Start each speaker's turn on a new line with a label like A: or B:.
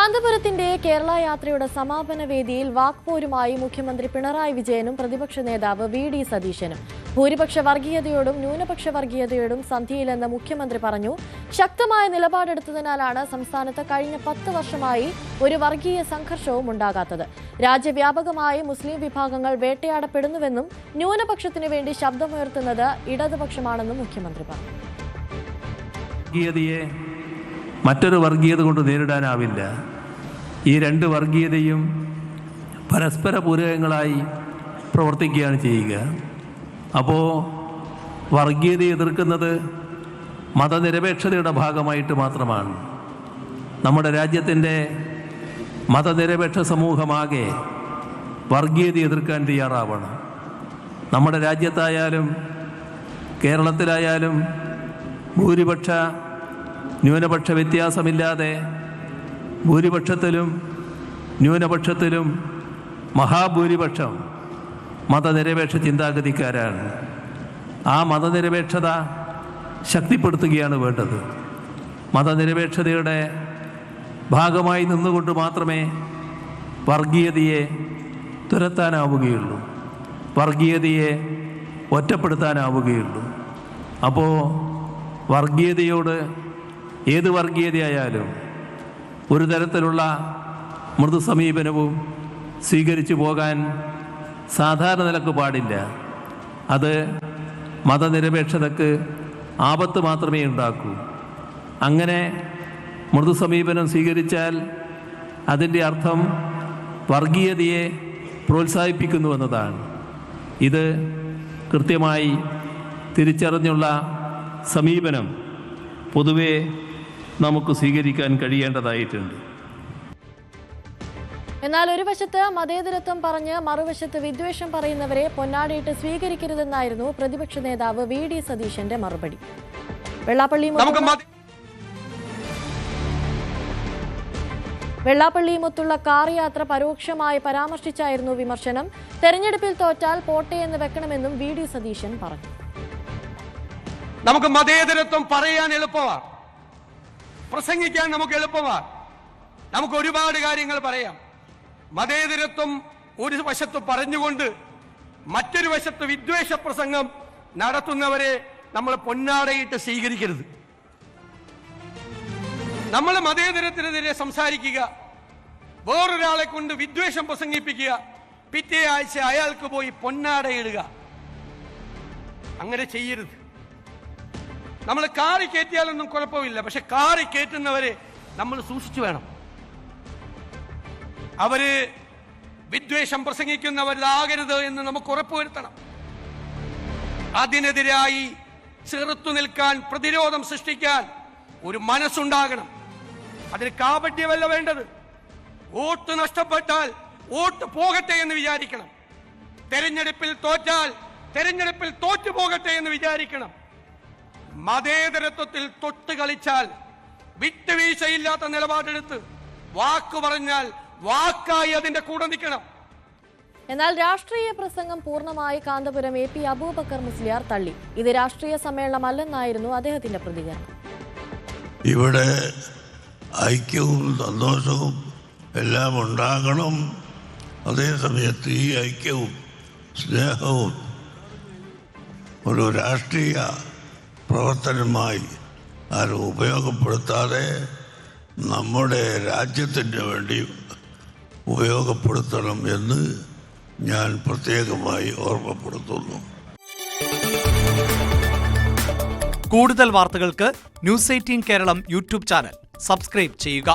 A: കാന്തപുരത്തിന്റെ കേരള യാത്രയുടെ സമാപന വേദിയിൽ വാക്പോരുമായി മുഖ്യമന്ത്രി പിണറായി വിജയനും പ്രതിപക്ഷ നേതാവ് വി.ഡി. സതീശനും. ഭൂരിപക്ഷ വർഗീയതയോടും ന്യൂനപക്ഷ വർഗീയതയോടും സന്ധിയിലെന്ന് മുഖ്യമന്ത്രി പറഞ്ഞു. ശക്തമായ നിലപാടെടുത്തതിനാലാണ് സംസ്ഥാനത്ത് കഴിഞ്ഞ 10 വർഷമായി ഒരു വർഗീയ സംഘർഷവും ഉണ്ടാകാത്തത്. രാജ്യവ്യാപകമായി മുസ്ലിം വിഭാഗങ്ങൾ വേട്ടയാടപ്പെടുന്നുവെന്നും ന്യൂനപക്ഷത്തിനു വേണ്ടി ശബ്ദമുയർത്തുന്നത് ഇടതുപക്ഷമാണെന്നും മുഖ്യമന്ത്രി പറഞ്ഞു.
B: മറ്റൊരു വർഗീയത കൊണ്ട് നേരിടാനാവില്ല. ഈ രണ്ട് വർഗീയതയും പരസ്പര പൂരകങ്ങളായി പ്രവർത്തിക്കുകയാണ് ചെയ്യുക. അപ്പോൾ വർഗീയതയെ എതിർക്കുന്നത് മതനിരപേക്ഷതയുടെ ഭാഗമായിട്ട് മാത്രമാണ്. നമ്മുടെ രാജ്യത്തിൻ്റെ മതനിരപേക്ഷ സമൂഹമാകെ വർഗീയത എതിർക്കാൻ തയ്യാറാവണം. നമ്മുടെ രാജ്യത്തായാലും കേരളത്തിലായാലും ഭൂരിപക്ഷ ന്യൂനപക്ഷ വ്യത്യാസമില്ലാതെ ഭൂരിപക്ഷത്തിലും ന്യൂനപക്ഷത്തിലും മഹാഭൂരിപക്ഷം മതനിരപേക്ഷ ചിന്താഗതിക്കാരാണ്. ആ മതനിരപേക്ഷത ശക്തിപ്പെടുത്തുകയാണ് വേണ്ടത്. മതനിരപേക്ഷതയുടെ ഭാഗമായി നിന്നുകൊണ്ട് മാത്രമേ വർഗീയതയെ തുരത്താനാവുകയുള്ളൂ, വർഗീയതയെ ഒറ്റപ്പെടുത്താനാവുകയുള്ളൂ. അപ്പോൾ വർഗീയതയോട്, ഏത് വർഗീയതയായാലും ഒരു തരത്തിലുള്ള മൃദു സമീപനവും സ്വീകരിച്ചു പോകാൻ സാധാരണ നിലക്ക് പാടില്ല. അത് മതനിരപേക്ഷതയ്ക്ക് ആപത്ത് മാത്രമേ ഉണ്ടാക്കൂ. അങ്ങനെ മൃദു സമീപനം സ്വീകരിച്ചാൽ അതിൻ്റെ അർത്ഥം വർഗീയതയെ പ്രോത്സാഹിപ്പിക്കുന്നുവെന്നതാണ്. ഇത് കൃത്യമായി തിരിച്ചറിഞ്ഞുള്ള സമീപനം പൊതുവെ നമുക്ക് സ്വീകരിക്കാൻ കഴിയേണ്ടതായിട്ടുണ്ട്.
A: എന്നാൽ ഒരു വശത്ത് മതേതരത്വം പറഞ്ഞ് മറുവശത്ത് വിദ്വേഷം പറയുന്നവരെ പൊന്നാടിയിട്ട് സ്വീകരിക്കരുതെന്നായിരുന്നു പ്രതിപക്ഷ നേതാവ് വി.ഡി. സതീശന്റെ മറുപടി. വെള്ളാപ്പള്ളിയുമൊത്തുള്ള കാർ യാത്ര പരോക്ഷമായി പരാമർശിച്ചായിരുന്നു വിമർശനം. തെരഞ്ഞെടുപ്പിൽ തോറ്റാൽ പോട്ടെ എന്ന് വെക്കണമെന്നും വി.ഡി. സതീശൻ പറഞ്ഞു.
C: നമുക്ക് മതേതരത്വം പറയാൻ എളുപ്പമാണ്, പ്രസംഗിക്കാൻ നമുക്ക് എളുപ്പമാണ്. നമുക്ക് ഒരുപാട് കാര്യങ്ങൾ പറയാം. മതേതരത്വം ഒരു വശത്ത് പറഞ്ഞുകൊണ്ട് മറ്റൊരു വശത്ത് വിദ്വേഷ പ്രസംഗം നടത്തുന്നവരെ നമ്മൾ പൊന്നാടയിട്ട് സ്വീകരിക്കരുത്. നമ്മൾ മതേതരത്തിനെതിരെ സംസാരിക്കുക, വേറൊരാളെ കൊണ്ട് വിദ്വേഷം പ്രസംഗിപ്പിക്കുക, പിറ്റേ ആഴ്ച അയാൾക്ക് പോയി പൊന്നാടയിടുക, അങ്ങനെ ചെയ്യരുത്. നമ്മൾ കാറി കയറ്റിയാലൊന്നും കുഴപ്പമില്ല, പക്ഷെ കാറി കയറ്റുന്നവരെ നമ്മൾ സൂക്ഷിച്ചു വേണം. അവര് വിദ്വേഷം പ്രസംഗിക്കുന്നവരാകരുത് എന്ന് നമുക്ക് ഉറപ്പുവരുത്തണം. അതിനെതിരായി ചെറുത്തു നിൽക്കാൻ, പ്രതിരോധം സൃഷ്ടിക്കാൻ ഒരു മനസ്സുണ്ടാകണം. അതിന് കാപട്യമല്ല വേണ്ടത്. വോട്ട് നഷ്ടപ്പെട്ടാൽ വോട്ട് പോകട്ടെ എന്ന് വിചാരിക്കണം. തെരഞ്ഞെടുപ്പിൽ തോറ്റാൽ തെരഞ്ഞെടുപ്പിൽ തോറ്റു പോകട്ടെ എന്ന് വിചാരിക്കണം. മതേതരത്വത്തിൽ തൊട്ട് കളിച്ചാൽ, വിട്ടുവീഴ്ചയില്ലാത്ത നിലപാടെടുത്ത് വാക്കു പറഞ്ഞാൽ വാക്കായി അതിന്റെ കൂടെ നിൽക്കണം.
A: എന്നാൽ രാഷ്ട്രീയ പ്രസംഗം പൂർണ്ണമായി കാന്തപുരം എ.പി. അബൂബക്കർ മുസ്ലിയാർ തള്ളി. ഇത് രാഷ്ട്രീയ സമ്മേളനമല്ലെന്നായിരുന്നു അദ്ദേഹത്തിന്റെ പ്രതികരണം.
D: ഇവിടെ ഐക്യവും സന്തോഷവും എല്ലാം ഉണ്ടാകണം. അതേസമയത്ത് ഈ ഐക്യവും സ്നേഹവും ഒരു രാഷ്ട്രീയ പ്രവർത്തനമായി ആരും ഉപയോഗപ്പെടുത്താതെ നമ്മുടെ രാജ്യത്തിന് വേണ്ടി ഉപയോഗപ്പെടുത്തണം എന്ന് ഞാൻ പ്രത്യേകമായി ഓർമ്മപ്പെടുത്തുന്നു.
E: കൂടുതൽ വാർത്തകൾക്ക് news 18 Keralam YouTube channel subscribe ചെയ്യുക.